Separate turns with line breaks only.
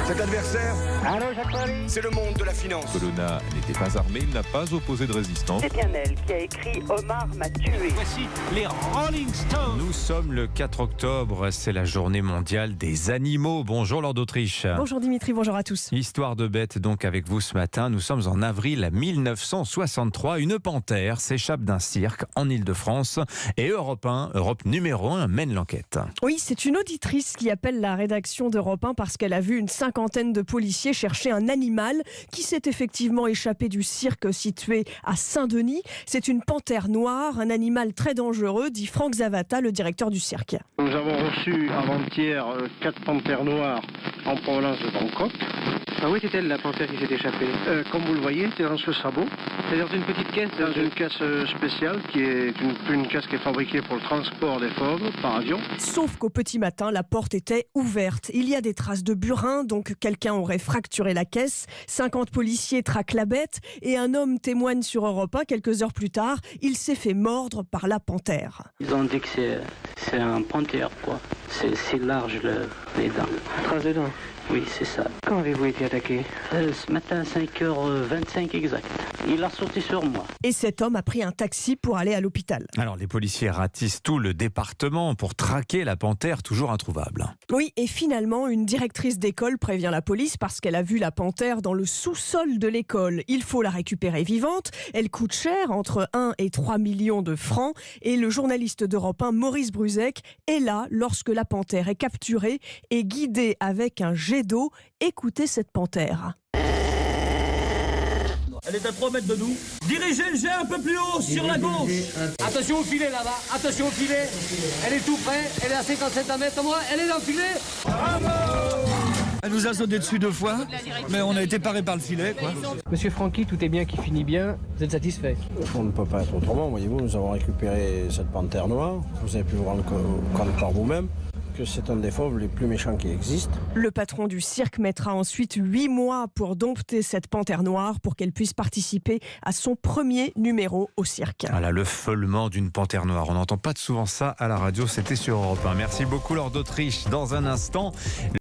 Cet adversaire, c'est le monde de la finance.
Colonna n'était pas armé, il n'a pas opposé de résistance.
C'est bien elle qui a écrit « Omar m'a tué ».
Voici les Rolling Stones.
Nous sommes le 4 octobre, c'est la journée mondiale des animaux. Bonjour Lord d'Autriche.
Bonjour Dimitri, bonjour à tous.
Histoire de bête donc avec vous ce matin. Nous sommes en avril 1963. Une panthère s'échappe d'un cirque en Île-de-France et Europe numéro 1 mène l'enquête.
Oui, c'est une auditrice qui appelle la rédaction d'Europe 1 parce qu'elle a vu une cinquantaine de policiers chercher un animal qui s'est effectivement échappé du cirque situé à Saint-Denis. C'est une panthère noire, un animal très dangereux, dit Franck Zavata, le directeur du cirque.
Nous avons reçu avant-hier 4 panthères noires en provenance de Bangkok.
Ah, où était-elle la panthère qui s'est échappée?
Comme vous le voyez, c'est dans ce sabot.
C'est-à-dire une petite caisse?
Dans une caisse spéciale qui est une caisse qui est fabriquée pour le transport des fauves par avion.
Sauf qu'au petit matin, la porte était ouverte. Il y a des traces de burin, donc quelqu'un aurait fracturé la caisse. 50 policiers traquent la bête et un homme témoigne sur Europe 1 quelques heures plus tard. Il s'est fait mordre par la panthère.
Ils ont dit que c'est un panthère, quoi. C'est large, les dents.
Trace de dents?
Oui, c'est ça.
Quand avez-vous été attaqué?
Ce matin à 5h25 exact. Il a sauté sur moi.
Et cet homme a pris un taxi pour aller à l'hôpital.
Alors les policiers ratissent tout le département pour traquer la panthère toujours introuvable.
Oui, et finalement, une directrice d'école prévient la police parce qu'elle a vu la panthère dans le sous-sol de l'école. Il faut la récupérer vivante. Elle coûte cher, entre 1 et 3 millions de francs. Et le journaliste d'Europe 1, Maurice Bruzek, est là lorsque la panthère est capturée et guidée avec un jet d'eau. Écoutez cette panthère.
Elle est à 3 mètres de nous. Dirigez le jet un peu plus haut, sur la gauche. Attention au filet là-bas, attention au filet. Elle est tout près, elle est à 57 mètres de moi, elle est dans le filet.
Elle nous a sauté dessus 2 fois, mais on a été paré par le filet, quoi.
Monsieur Francky, tout est bien qui finit bien. Vous êtes satisfait?
On ne peut pas être autrement, voyez-vous. Nous avons récupéré cette panthère noire. Vous avez pu vous rendre compte par vous-même que c'est un des fauves les plus méchants qui existent.
Le patron du cirque mettra ensuite 8 mois pour dompter cette panthère noire pour qu'elle puisse participer à son premier numéro au cirque.
Voilà le feulement d'une panthère noire. On n'entend pas souvent ça à la radio, c'était sur Europe 1. Merci beaucoup Lord d'Autriche. Dans un instant...